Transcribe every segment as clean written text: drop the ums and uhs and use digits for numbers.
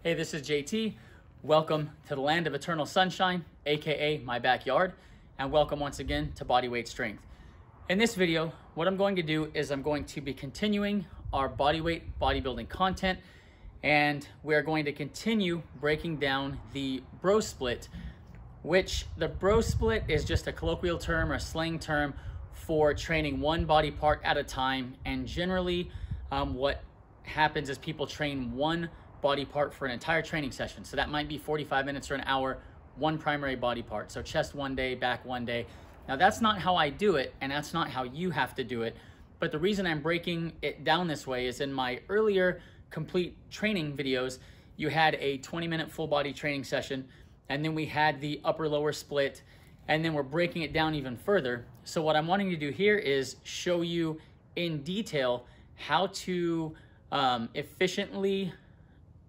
Hey, this is JT. Welcome to the land of eternal sunshine, aka my backyard, and welcome once again to Bodyweight Strength. In this video, what I'm going to do is I'm going to be continuing our bodyweight bodybuilding content, and we're going to continue breaking down the bro split, which the bro split is just a colloquial term or a slang term for training one body part at a time. And generally what happens is people train one body part for an entire training session. So that might be 45 minutes or an hour, one primary body part. So chest one day, back one day. Now that's not how I do it, and that's not how you have to do it. But the reason I'm breaking it down this way is in my earlier complete training videos, you had a 20-minute full body training session, and then we had the upper lower split, and then we're breaking it down even further. So what I'm wanting to do here is show you in detail how to efficiently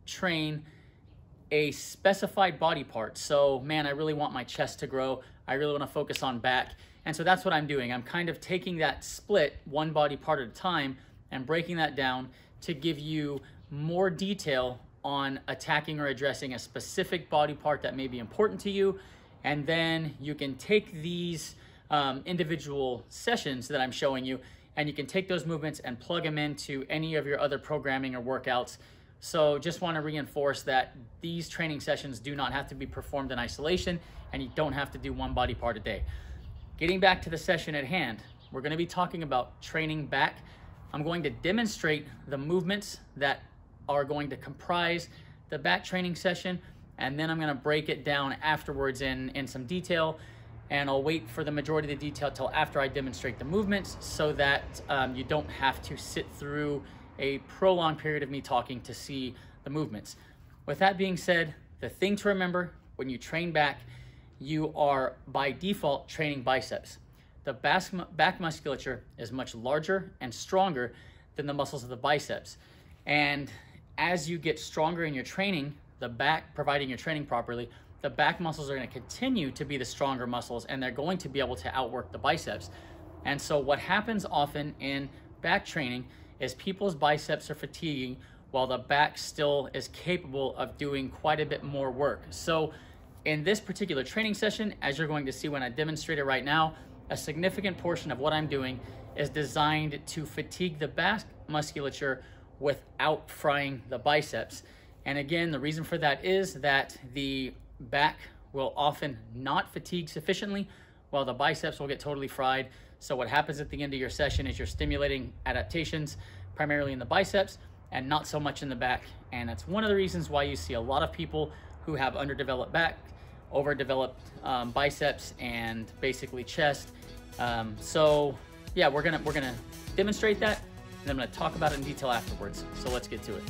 train a specified body part. So man, I really want my chest to grow. I really want to focus on back. And so that's what I'm doing. I'm kind of taking that split one body part at a time and breaking that down to give you more detail on attacking or addressing a specific body part that may be important to you. And then you can take these individual sessions that I'm showing you, and you can take those movements and plug them into any of your other programming or workouts. So just want to reinforce that these training sessions do not have to be performed in isolation, and you don't have to do one body part a day. Getting back to the session at hand, we're going to be talking about training back. I'm going to demonstrate the movements that are going to comprise the back training session, and then I'm going to break it down afterwards in some detail, and I'll wait for the majority of the detail till after I demonstrate the movements so that you don't have to sit through a prolonged period of me talking to see the movements. With that being said, the thing to remember when you train back, you are by default training biceps. The back musculature is much larger and stronger than the muscles of the biceps. And as you get stronger in your training, the back, providing you're training properly, the back muscles are going to continue to be the stronger muscles, and they're going to be able to outwork the biceps. And so what happens often in back training is people's biceps are fatiguing while the back still is capable of doing quite a bit more work. So in this particular training session, as you're going to see when I demonstrate it right now, a significant portion of what I'm doing is designed to fatigue the back musculature without frying the biceps. And again, the reason for that is that the back will often not fatigue sufficiently while the biceps will get totally fried. So what happens at the end of your session is you're stimulating adaptations primarily in the biceps and not so much in the back. And that's one of the reasons why you see a lot of people who have underdeveloped back, overdeveloped biceps, and basically chest. So yeah, we're gonna demonstrate that, and I'm gonna talk about it in detail afterwards. So let's get to it.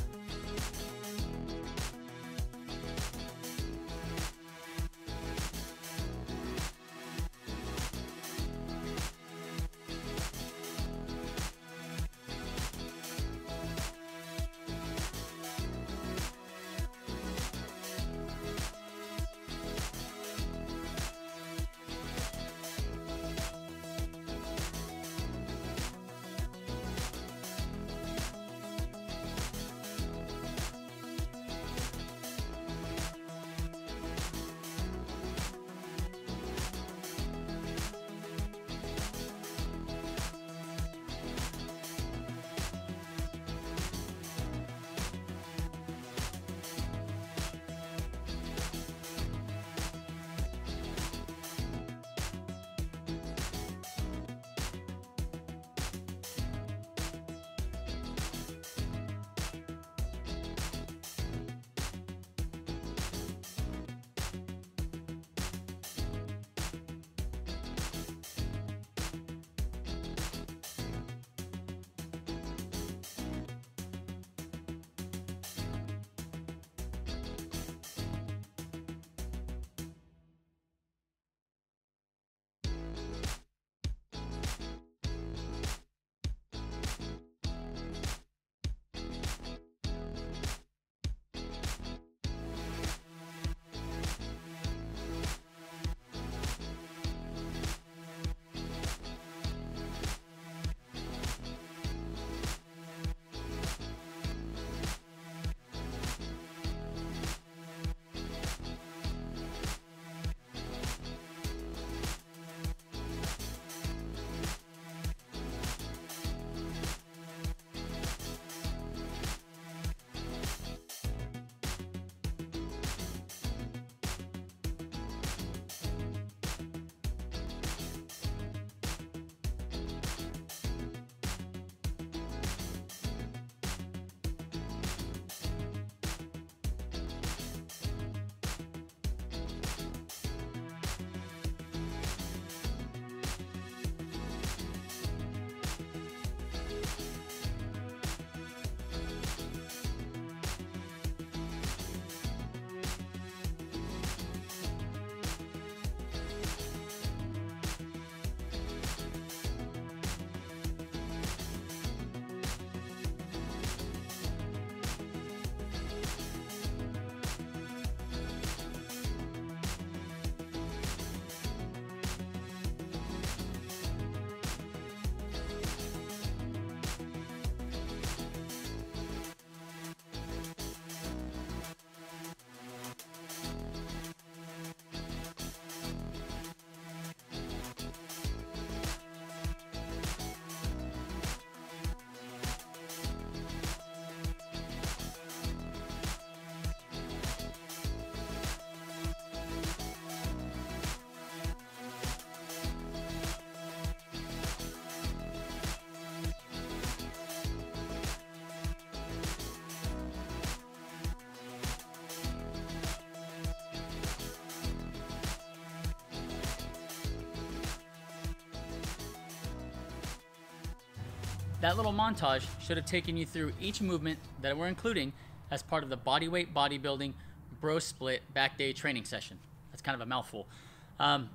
that little montage should have taken you through each movement that we're including as part of the Bodyweight Bodybuilding Bro Split Back Day training session. That's kind of a mouthful.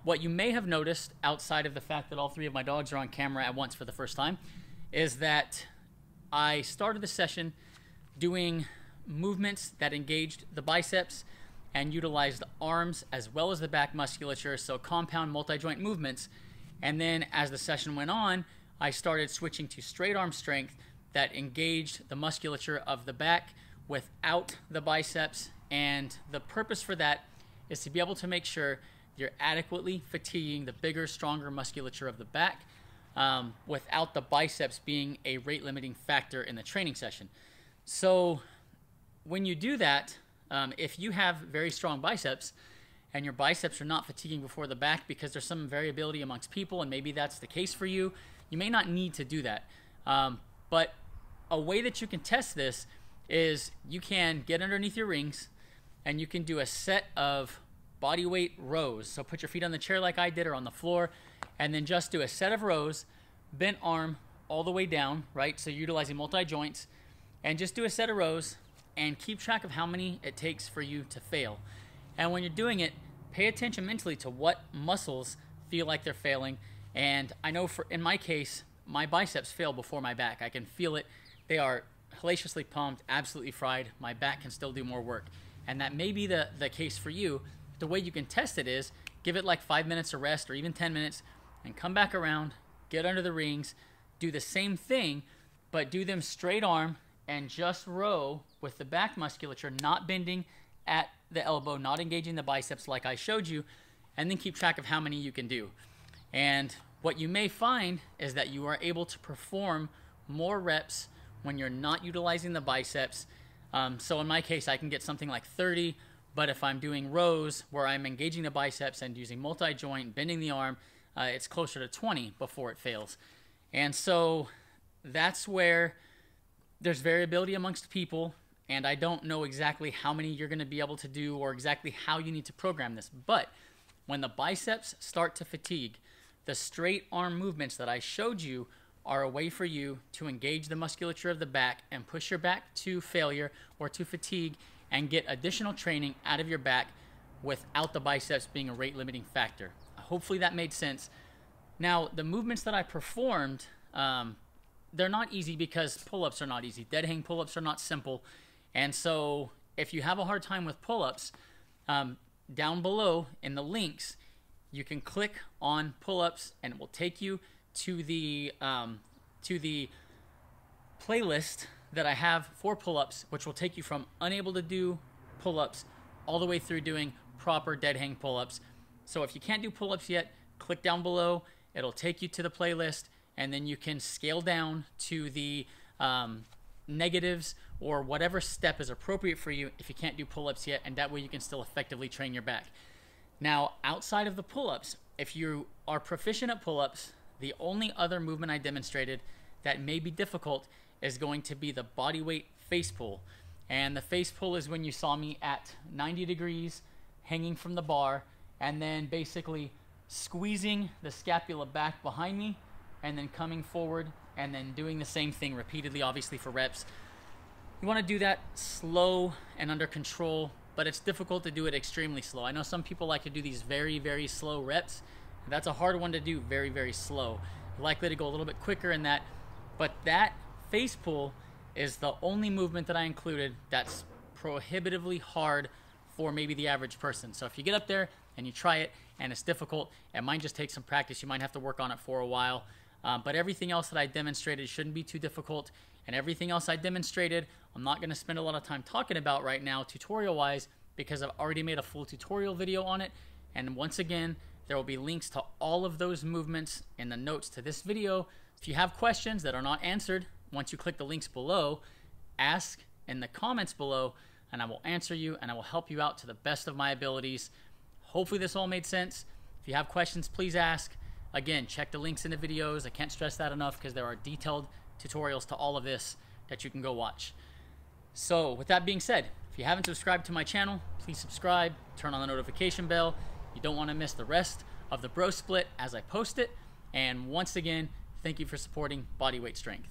What you may have noticed, outside of the fact that all three of my dogs are on camera at once for the first time, is that I started the session doing movements that engaged the biceps and utilized the arms as well as the back musculature, so compound multi-joint movements. And then as the session went on, I started switching to straight arm strength that engaged the musculature of the back without the biceps. And the purpose for that is to be able to make sure you're adequately fatiguing the bigger, stronger musculature of the back without the biceps being a rate limiting factor in the training session. So when you do that, if you have very strong biceps and your biceps are not fatiguing before the back because there's some variability amongst people, and maybe that's the case for you, you may not need to do that. But a way that you can test this is you can get underneath your rings and you can do a set of body weight rows. So put your feet on the chair like I did or on the floor, and then just do a set of rows, bent arm all the way down, right? So utilizing multi-joints, and just do a set of rows and keep track of how many it takes for you to fail. And when you're doing it, pay attention mentally to what muscles feel like they're failing. And I know in my case, my biceps fail before my back. I can feel it. They are hellaciously pumped, absolutely fried. My back can still do more work. And that may be the case for you. The way you can test it is give it like 5 minutes of rest or even 10 minutes and come back around, get under the rings, do the same thing, but do them straight arm and just row with the back musculature, not bending at the elbow, not engaging the biceps like I showed you, and then keep track of how many you can do. And what you may find is that you are able to perform more reps when you're not utilizing the biceps. So in my case, I can get something like 30, but if I'm doing rows where I'm engaging the biceps and using multi-joint, bending the arm, it's closer to 20 before it fails. And so that's where there's variability amongst people, and I don't know exactly how many you're going to be able to do or exactly how you need to program this. But when the biceps start to fatigue, the straight arm movements that I showed you are a way for you to engage the musculature of the back and push your back to failure or to fatigue and get additional training out of your back without the biceps being a rate limiting factor. Hopefully that made sense. Now, the movements that I performed, they're not easy because pull-ups are not easy. Dead hang pull-ups are not simple. And so if you have a hard time with pull-ups, down below in the links, you can click on pull-ups and it will take you to the playlist that I have for pull-ups, which will take you from unable to do pull-ups all the way through doing proper dead hang pull-ups. So if you can't do pull-ups yet, click down below. It'll take you to the playlist, and then you can scale down to the negatives or whatever step is appropriate for you if you can't do pull-ups yet, and that way you can still effectively train your back. Now, outside of the pull-ups, if you are proficient at pull-ups, the only other movement I demonstrated that may be difficult is going to be the body weight face pull. And the face pull is when you saw me at 90 degrees hanging from the bar and then basically squeezing the scapula back behind me and then coming forward and then doing the same thing repeatedly, obviously for reps. You want to do that slow and under control, but it's difficult to do it extremely slow. I know some people like to do these very, very slow reps. That's a hard one to do very, very slow. You're likely to go a little bit quicker in that, but that face pull is the only movement that I included that's prohibitively hard for maybe the average person. So if you get up there and you try it and it's difficult, it might just take some practice. You might have to work on it for a while. But everything else that I demonstrated shouldn't be too difficult. And everything else I demonstrated, I'm not going to spend a lot of time talking about right now tutorial-wise because I've already made a full tutorial video on it. And once again, there will be links to all of those movements in the notes to this video. If you have questions that are not answered, once you click the links below, ask in the comments below and I will answer you and I will help you out to the best of my abilities. Hopefully this all made sense. If you have questions, please ask. Again, check the links in the videos. I can't stress that enough because there are detailed tutorials to all of this that you can go watch. So with that being said, if you haven't subscribed to my channel, please subscribe, turn on the notification bell. You don't want to miss the rest of the Bro Split as I post it. And once again, thank you for supporting Bodyweight Strength.